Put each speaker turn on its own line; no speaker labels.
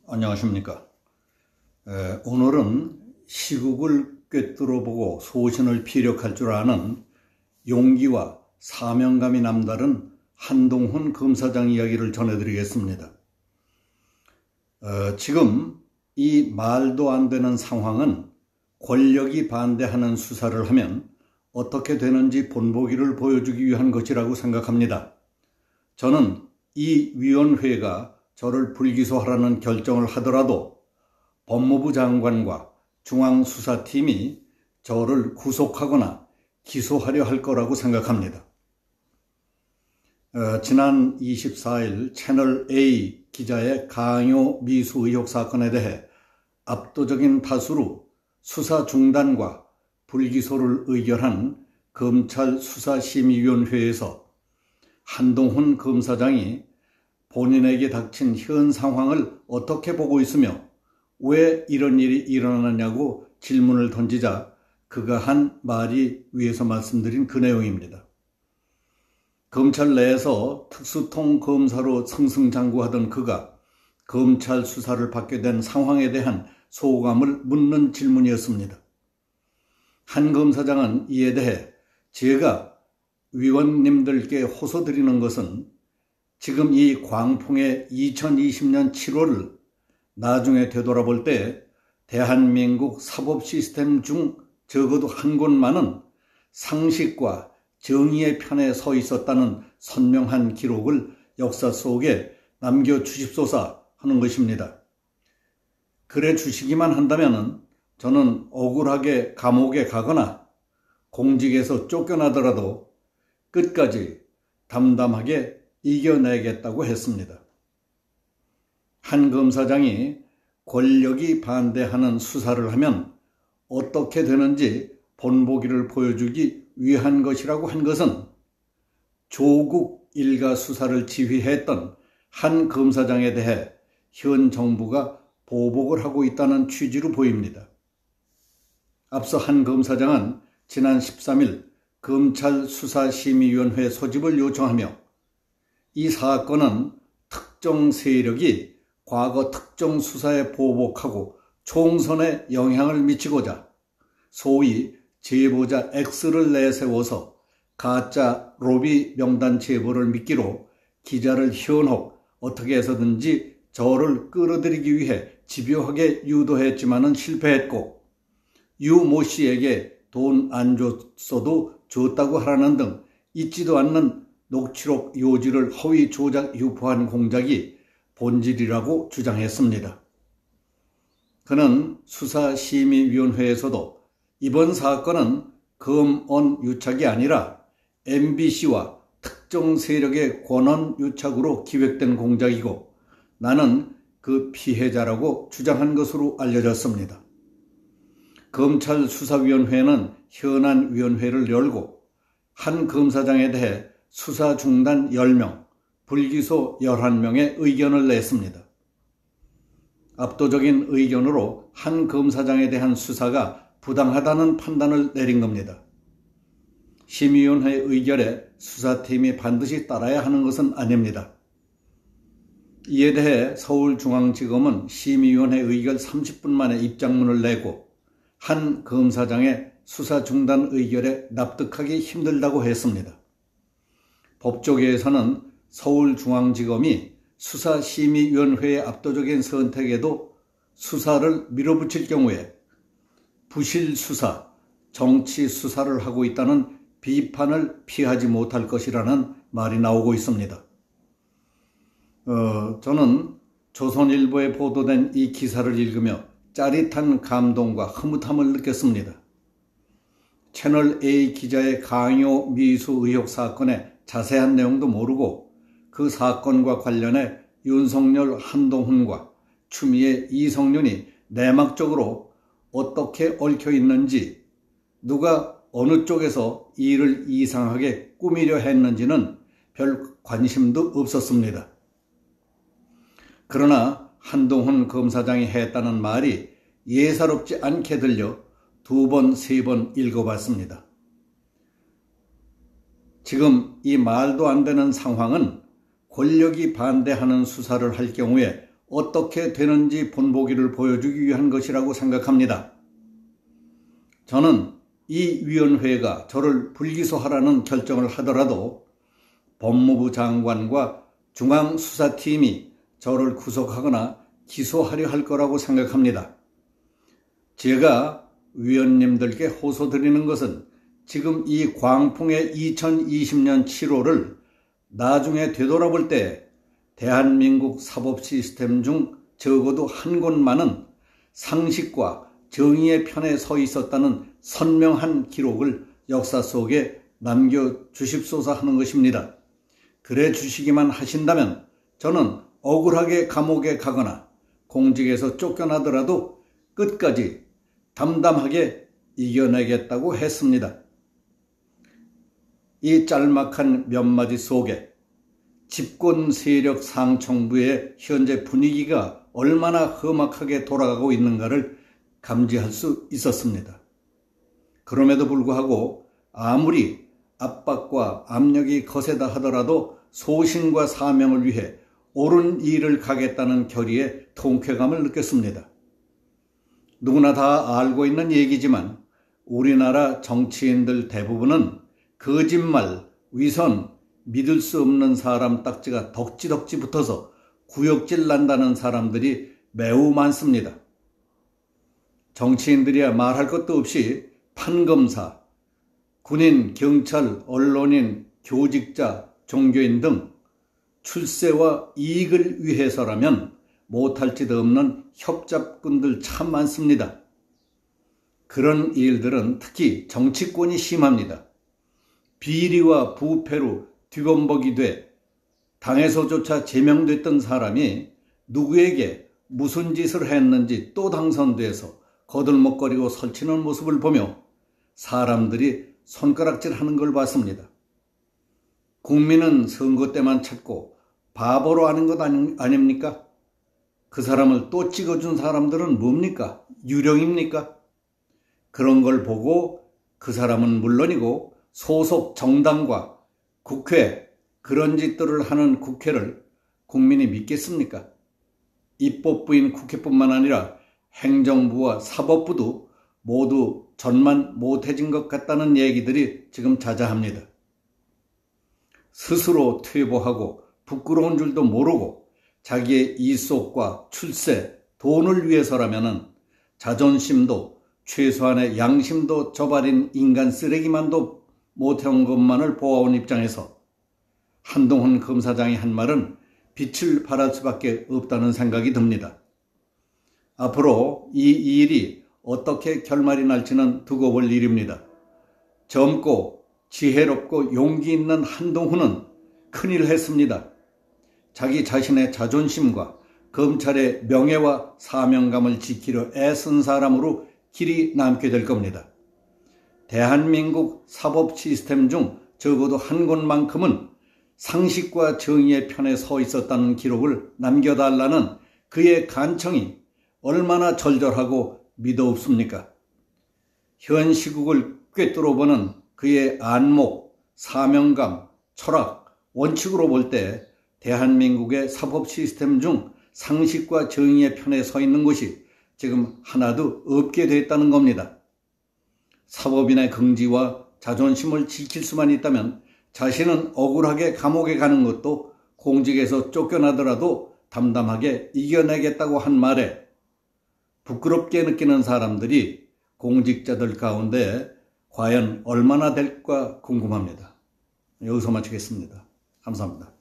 안녕하십니까. 오늘은 시국을 꿰뚫어보고 소신을 피력할 줄 아는 용기와 사명감이 남다른 한동훈 검사장 이야기를 전해드리겠습니다. 지금 이 말도 안 되는 상황은 권력이 반대하는 수사를 하면 어떻게 되는지 본보기를 보여주기 위한 것이라고 생각합니다. 저는 이 위원회가 저를 불기소하라는 결정을 하더라도 법무부 장관과 중앙수사팀이 저를 구속하거나 기소하려 할 거라고 생각합니다. 지난 24일 채널A 기자의 강요 미수 의혹 사건에 대해 압도적인 다수로 수사 중단과 불기소를 의결한 검찰수사심의위원회에서 한동훈 검사장이 본인에게 닥친 현 상황을 어떻게 보고 있으며 왜 이런 일이 일어나냐고 질문을 던지자 그가 한 말이 위에서 말씀드린 그 내용입니다. 검찰 내에서 특수통 검사로 승승장구하던 그가 검찰 수사를 받게 된 상황에 대한 소감을 묻는 질문이었습니다. 한 검사장은 이에 대해 제가 위원님들께 호소드리는 것은 지금 이 광풍의 2020년 7월을 나중에 되돌아볼 때 대한민국 사법 시스템 중 적어도 한 곳만은 상식과 정의의 편에 서 있었다는 선명한 기록을 역사 속에 남겨주십소서 하는 것입니다. 그래 주시기만 한다면 저는 억울하게 감옥에 가거나 공직에서 쫓겨나더라도 끝까지 담담하게 이겨내겠다고 했습니다. 한 검사장이 권력이 반대하는 수사를 하면 어떻게 되는지 본보기를 보여주기 위한 것이라고 한 것은 조국 일가 수사를 지휘했던 한 검사장에 대해 현 정부가 보복을 하고 있다는 취지로 보입니다. 앞서 한 검사장은 지난 13일 검찰수사심의위원회 소집을 요청하며 이 사건은 특정 세력이 과거 특정 수사에 보복하고 총선에 영향을 미치고자 소위 제보자 X를 내세워서 가짜 로비 명단 제보를 미끼로 기자를 현혹 어떻게 해서든지 저를 끌어들이기 위해 집요하게 유도했지만은 실패했고 유 모 씨에게 돈 안 줬어도 줬다고 하라는 등 있지도 않는 녹취록 요지를 허위 조작 유포한 공작이 본질이라고 주장했습니다. 그는 수사심의위원회에서도 이번 사건은 검언 유착이 아니라 MBC와 특정 세력의 권한 유착으로 기획된 공작이고 나는 그 피해자라고 주장한 것으로 알려졌습니다. 검찰수사위원회는 현안 위원회를 열고 한 검사장에 대해 수사 중단 10명, 불기소 11명의 의견을 냈습니다. 압도적인 의견으로 한 검사장에 대한 수사가 부당하다는 판단을 내린 겁니다. 심의위원회 의결에 수사팀이 반드시 따라야 하는 것은 아닙니다. 이에 대해 서울중앙지검은 심의위원회 의결 30분 만에 입장문을 내고 한 검사장의 수사 중단 의결에 납득하기 힘들다고 했습니다. 법조계에서는 서울중앙지검이 수사심의위원회의 압도적인 선택에도 수사를 밀어붙일 경우에 부실수사, 정치수사를 하고 있다는 비판을 피하지 못할 것이라는 말이 나오고 있습니다. 저는 조선일보에 보도된 이 기사를 읽으며 짜릿한 감동과 흐뭇함을 느꼈습니다. 채널A 기자의 강요 미수 의혹 사건의 자세한 내용도 모르고 그 사건과 관련해 윤석열, 한동훈과 추미애, 이성윤이 내막적으로 어떻게 얽혀 있는지 누가 어느 쪽에서 일을 이상하게 꾸미려 했는지는 별 관심도 없었습니다. 그러나 한동훈 검사장이 했다는 말이 예사롭지 않게 들려 2번, 3번 읽어봤습니다. 지금 이 말도 안 되는 상황은 권력이 반대하는 수사를 할 경우에 어떻게 되는지 본보기를 보여주기 위한 것이라고 생각합니다. 저는 이 위원회가 저를 불기소하라는 결정을 하더라도 법무부 장관과 중앙수사팀이 저를 구속하거나 기소하려 할 거라고 생각합니다. 제가 위원님들께 호소드리는 것은 지금 이 광풍의 2020년 7월을 나중에 되돌아볼 때 대한민국 사법 시스템 중 적어도 한 곳만은 상식과 정의의 편에 서 있었다는 선명한 기록을 역사 속에 남겨주십소서 하는 것입니다. 그래 주시기만 하신다면 저는 억울하게 감옥에 가거나 공직에서 쫓겨나더라도 끝까지 담담하게 이겨내겠다고 했습니다. 이 짤막한 몇 마디 속에 집권 세력 상층부의 현재 분위기가 얼마나 험악하게 돌아가고 있는가를 감지할 수 있었습니다. 그럼에도 불구하고 아무리 압박과 압력이 거세다 하더라도 소신과 사명을 위해 옳은 일을 가겠다는 결의에 통쾌감을 느꼈습니다. 누구나 다 알고 있는 얘기지만 우리나라 정치인들 대부분은 거짓말, 위선, 믿을 수 없는 사람 딱지가 덕지덕지 붙어서 구역질 난다는 사람들이 매우 많습니다. 정치인들이야 말할 것도 없이 판검사, 군인, 경찰, 언론인, 교직자, 종교인 등 출세와 이익을 위해서라면 못할 짓 없는 협잡꾼들 참 많습니다. 그런 일들은 특히 정치권이 심합니다. 비리와 부패로 뒤범벅이 돼 당에서조차 제명됐던 사람이 누구에게 무슨 짓을 했는지 또 당선돼서 거들먹거리고 설치는 모습을 보며 사람들이 손가락질하는 걸 봤습니다. 국민은 선거 때만 찾고 바보로 아는 것 아닙니까? 그 사람을 또 찍어준 사람들은 뭡니까? 유령입니까? 그런 걸 보고 그 사람은 물론이고 소속 정당과 국회, 그런 짓들을 하는 국회를 국민이 믿겠습니까? 입법부인 국회뿐만 아니라 행정부와 사법부도 모두 전만 못해진 것 같다는 얘기들이 지금 자자합니다. 스스로 퇴보하고 부끄러운 줄도 모르고 자기의 이속과 출세, 돈을 위해서라면 자존심도 최소한의 양심도 저버린 인간 쓰레기만도 못해온 것만을 보아온 입장에서 한동훈 검사장이 한 말은 빛을 발할 수밖에 없다는 생각이 듭니다. 앞으로 이 일이 어떻게 결말이 날지는 두고 볼 일입니다. 젊고 지혜롭고 용기 있는 한동훈은 큰일 했습니다. 자기 자신의 자존심과 검찰의 명예와 사명감을 지키려 애쓴 사람으로 길이 남게 될 겁니다. 대한민국 사법 시스템 중 적어도 한 곳만큼은 상식과 정의의 편에 서 있었다는 기록을 남겨달라는 그의 간청이 얼마나 절절하고 믿어없습니까? 현 시국을 꿰뚫어보는 그의 안목, 사명감, 철학, 원칙으로 볼 때 대한민국의 사법 시스템 중 상식과 정의의 편에 서 있는 곳이 지금 하나도 없게 됐다는 겁니다. 사법인의 긍지와 자존심을 지킬 수만 있다면 자신은 억울하게 감옥에 가는 것도 공직에서 쫓겨나더라도 담담하게 이겨내겠다고 한 말에 부끄럽게 느끼는 사람들이 공직자들 가운데 과연 얼마나 될까 궁금합니다. 여기서 마치겠습니다. 감사합니다.